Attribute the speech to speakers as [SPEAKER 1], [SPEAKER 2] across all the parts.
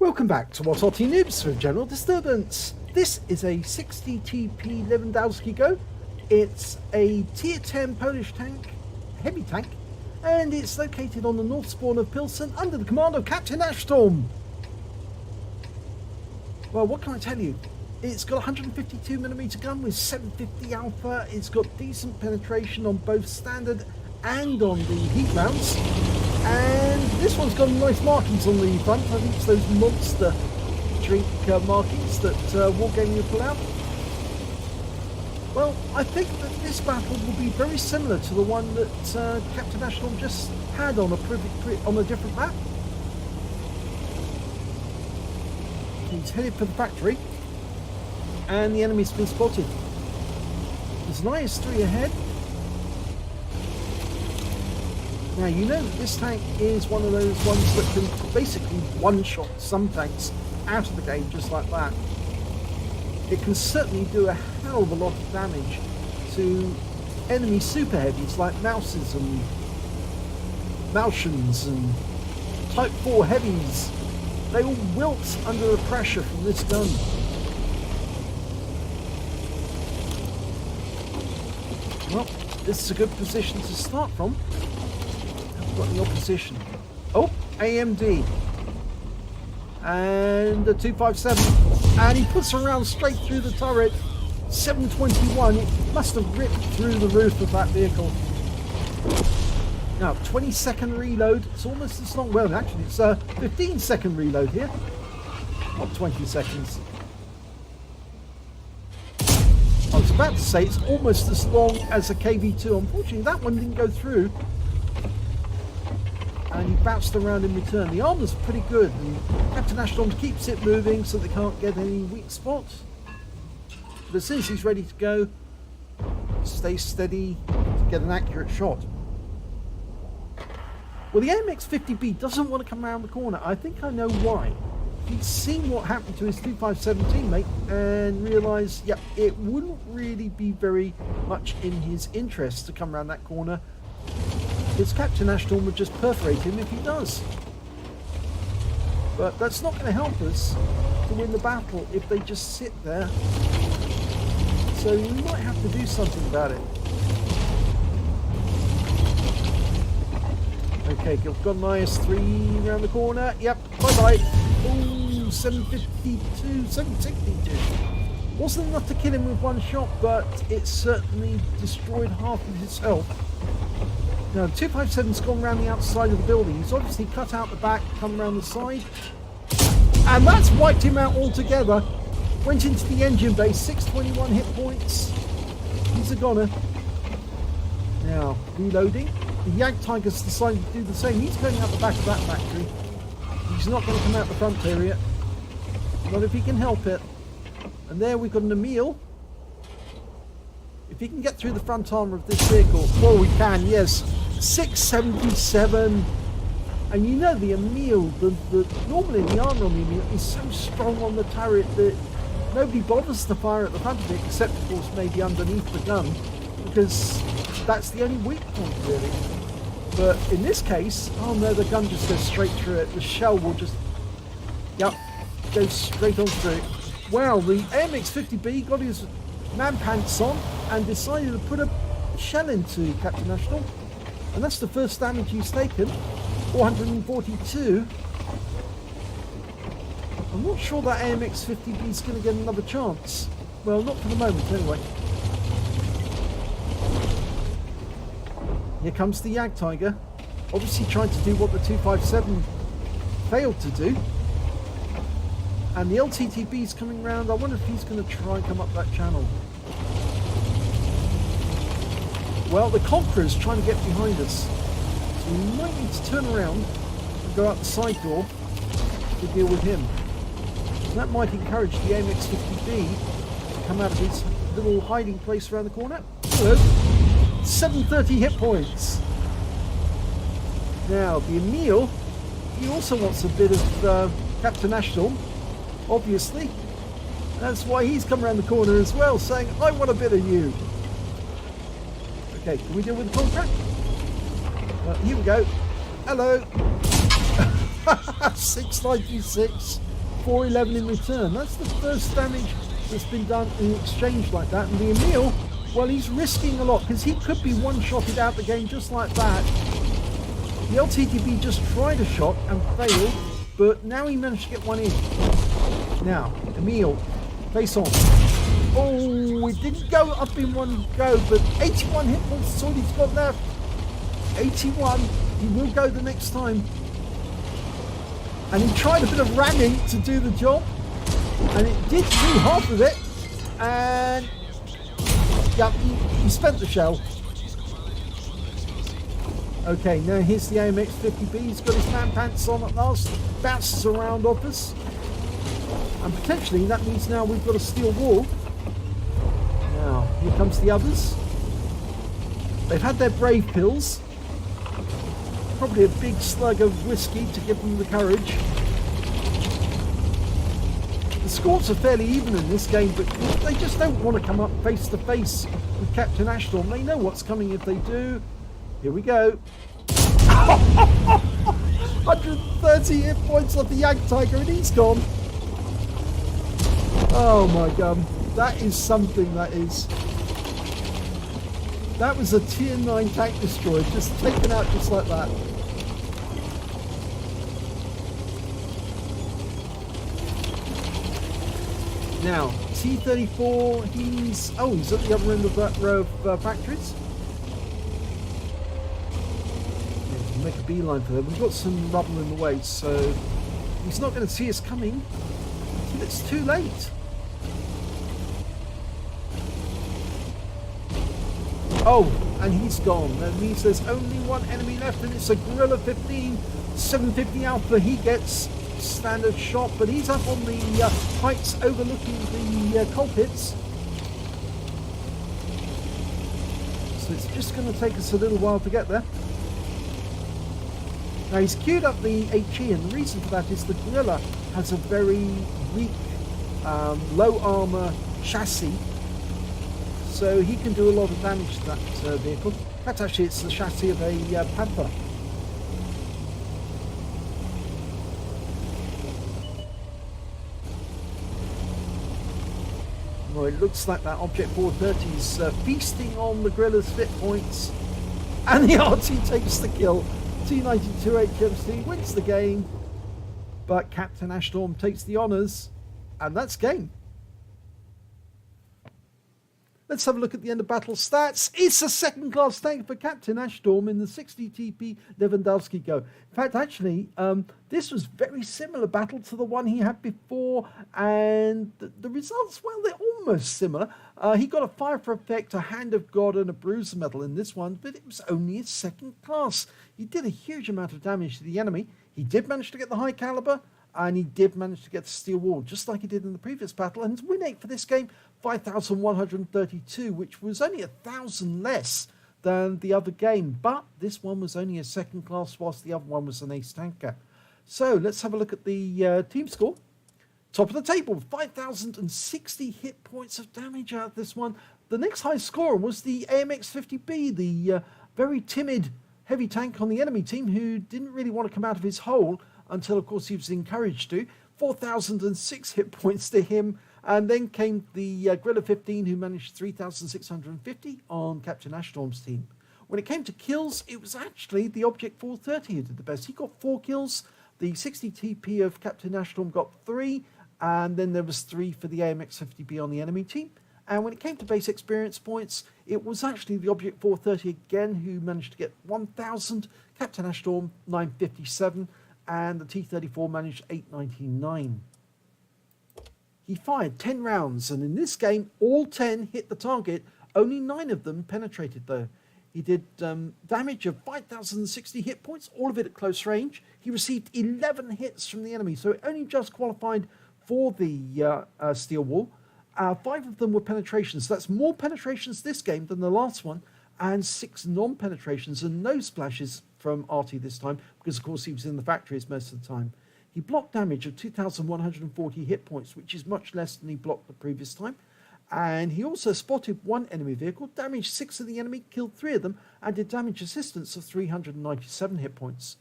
[SPEAKER 1] Welcome back to What Arty Noobs with General Disturbance. This is a 60TP Lewandowskiego. It's a tier 10 Polish tank, heavy tank, and it's located on the north spawn of Pilsen under the command of Captain Ashstorm. Well, what can I tell you? It's got a 152mm gun with 750 alpha. It's got decent penetration on both standard and on the heat rounds. And this one's got nice markings on the front. I think it's those monster drink markings that Wargaming will pull out. Well, I think that this battle will be very similar to the one that Captain Ashstorm just had on a different map. He's headed for the factory, and the enemy's been spotted. There's an IS-3 ahead. Now, you know that this tank is one of those ones that can basically one-shot some tanks out of the game just like that. It can certainly do a hell of a lot of damage to enemy super heavies like Mouses and Malshans and Type 4 heavies. They all wilt under the pressure from this gun. Well, this is a good position to start from. Got the opposition. Oh, AMD. And a 257. And he puts a round straight through the turret. 721. It must have ripped through the roof of that vehicle. Now, 20-second reload. It's almost as long. Well, actually, it's a 15-second reload here. Not 20 seconds. I was about to say it's almost as long as a KV2. Unfortunately, that one didn't go through. And he bounced around in return. The armor's pretty good, and Captain Ashstorm keeps it moving so they can't get any weak spots. But as soon as he's ready to go, stay steady to get an accurate shot. Well, the AMX-50B doesn't want to come around the corner. I think I know why. He's seen what happened to his 257 teammate and realised, yeah, it wouldn't really be very much in his interest to come around that corner. His Captain Ashstorm would just perforate him if he does. But that's not going to help us to win the battle if they just sit there. So we might have to do something about it. Okay, we've got an IS-3 around the corner. Yep, bye-bye. Ooh, 752, 762. Wasn't enough to kill him with one shot, but it certainly destroyed half of his health. Now, 257's gone around the outside of the building. He's obviously cut out the back, come around the side. And that's wiped him out altogether. Went into the engine bay, 621 hit points. He's a goner. Now, reloading. The Jagdtiger's decided to do the same. He's going out the back of that factory. He's not going to come out the front area. Not if he can help it. And there we've got an Emil. If he can get through the front armor of this vehicle, well, we can, yes. 677. And you know the Emil, normally the armor on the Emil is so strong on the turret that nobody bothers to fire at the front of it, except of course maybe underneath the gun, because that's the only weak point really. But in this case, oh no, the gun just goes straight through it. The shell will just, yep, go straight on through. Wow, the AMX-50B got his man pants on and decided to put a shell into Captain Ashstorm, and that's the first damage he's taken. 442. I'm not sure that AMX-50B is going to get another chance. Well, not for the moment anyway. Here comes the Jagdtiger, obviously trying to do what the 257 failed to do. And the LTTB is coming round. I wonder if he's going to try and come up that channel. Well, the Conqueror's trying to get behind us. So we might need to turn around and go out the side door to deal with him. And that might encourage the AMX-50B to come out of his little hiding place around the corner. Hello. 730 hit points. Now, the Emil, he also wants a bit of Captain Ashstorm, obviously. That's why he's come around the corner as well, saying, I want a bit of you. Okay, can we deal with the contract? Here we go. Hello. 696. 411 in return. That's the first damage that's been done in exchange like that. And the Emil, well, he's risking a lot because he could be one-shotted out the game just like that. The LTTB just tried a shot and failed, but now he managed to get one in. Now, Emil, face on. Oh, it didn't go up in one go, but 81 hit points is all he's got left. 81. He will go the next time. And he tried a bit of ramming to do the job. And it did do half of it. And yeah, he spent the shell. Okay, now here's the AMX-50B. He's got his man pants on at last. Bounces around off us. And potentially that means now we've got a steel wall. Now, here comes the others. They've had their brave pills. Probably a big slug of whiskey to give them the courage. The scores are fairly even in this game, but they just don't want to come up face to face with Captain Ashstorm. They know what's coming if they do. Here we go. 130 hit points off the Yank Tiger and he's gone. Oh my god. That is something, that is. That was a tier 9 tank destroyer, just taken out just like that. Now, T-34, he's at the other end of that row of factories. Yeah, make a beeline for them. We've got some rubble in the way, so he's not going to see us coming until it's too late. Oh, and he's gone. That means there's only one enemy left, and it's a Gorilla 15 750 Alpha. He gets standard shot, but he's up on the heights overlooking the coal pits. So it's just going to take us a little while to get there. Now he's queued up the HE, and the reason for that is the Gorilla has a very weak, low armor chassis. So he can do a lot of damage to that vehicle. In fact, actually, it's the chassis of a Panther. Well, it looks like that Object 430 is feasting on the Gorilla's hit points. And the Arty takes the kill. T92 HMC wins the game. But Captain Ashstorm takes the honours. And that's game. Let's have a look at the end of battle stats. It's a second-class tank for Captain Ashstorm in the 60TP Lewandowskiego. In fact, actually, this was very similar battle to the one he had before, and the results, well, they're almost similar. He got a Fire for Effect, a Hand of God, and a Bruiser Medal in this one, but it was only his second class. He did a huge amount of damage to the enemy. He did manage to get the high caliber, and he did manage to get the steel wall, just like he did in the previous battle. And his win rate for this game, 5,132, which was only 1,000 less than the other game. But this one was only a second class, whilst the other one was an ace tanker. So let's have a look at the team score. Top of the table, 5,060 hit points of damage out of this one. The next highest scorer was the AMX-50B, the very timid heavy tank on the enemy team, who didn't really want to come out of his hole until, of course, he was encouraged to. 4,006 hit points to him. And then came the Gorilla 15, who managed 3,650 on Captain Ashstorm's team. When it came to kills, it was actually the Object 430 who did the best. He got 4 kills. The 60TP of Captain Ashstorm got 3. And then there was 3 for the AMX-50B on the enemy team. And when it came to base experience points, it was actually the Object 430 again who managed to get 1,000. Captain Ashstorm, 957. And the T-34 managed 899. He fired 10 rounds, and in this game, all 10 hit the target. Only 9 of them penetrated, though. He did damage of 5,060 hit points, all of it at close range. He received 11 hits from the enemy, so it only just qualified for the steel wall. 5 of them were penetrations. So that's more penetrations this game than the last one, and 6 non-penetrations and no splashes from Arty this time, because, of course, he was in the factories most of the time. He blocked damage of 2,140 hit points, which is much less than he blocked the previous time. And he also spotted 1 enemy vehicle, damaged 6 of the enemy, killed 3 of them, and did damage assistance of 397 hit points.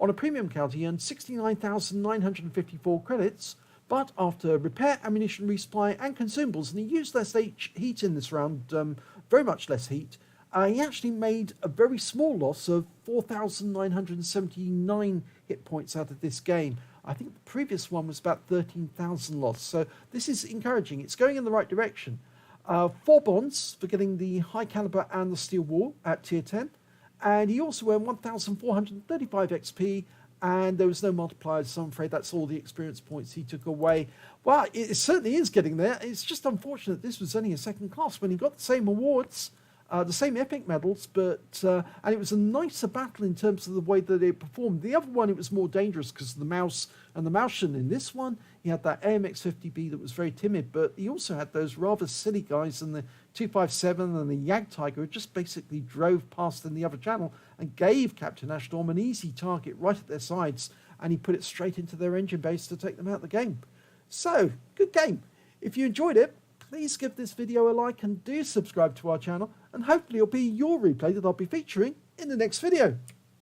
[SPEAKER 1] On a premium count, he earned 69,954 credits, but after repair, ammunition resupply and consumables, and he used less heat in this round, very much less heat, he actually made a very small loss of 4,979 hit points out of this game. I think the previous one was about 13,000 loss, so this is encouraging. It's going in the right direction. 4 bonds for getting the high caliber and the steel wall at tier 10, and he also earned 1,435 XP, and there was no multipliers, so I'm afraid that's all the experience points he took away. Well, it certainly is getting there. It's just unfortunate this was only a second class when he got the same awards, the same epic medals, but and it was a nicer battle in terms of the way that it performed. The other one, it was more dangerous because of the mouse and the motion. In this one, he had that AMX50B that was very timid, but he also had those rather silly guys in the 257 and the Yag Tiger who just basically drove past in the other channel and gave Captain Ashstorm an easy target right at their sides, and he put it straight into their engine base to take them out of the game. So, good game. If you enjoyed it, please give this video a like and do subscribe to our channel, and hopefully it'll be your replay that I'll be featuring in the next video.